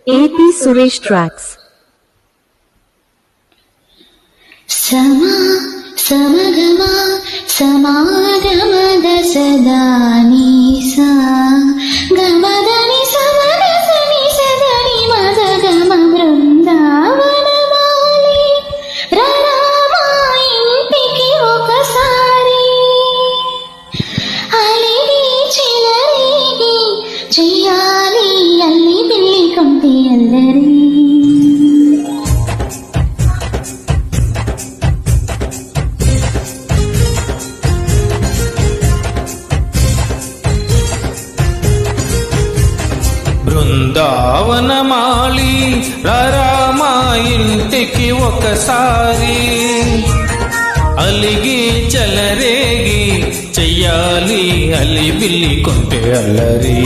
AP Suresh Tracks. Sama samagama samagamada sadani sa gamadani samadani sadani madagama బృందావనమాలి Rama ఇంటికి ఒకసారి అలిగి చిలరేగి చెయ్యాలి అల్లి పిల్లి కొంటి అల్లరి. బృందావనమాలి రామా ఇంటికి ఒకసారి అలిగి చలరేగి చెయ్యాలి అల్లి బిల్లి కొంటే అల్లరి.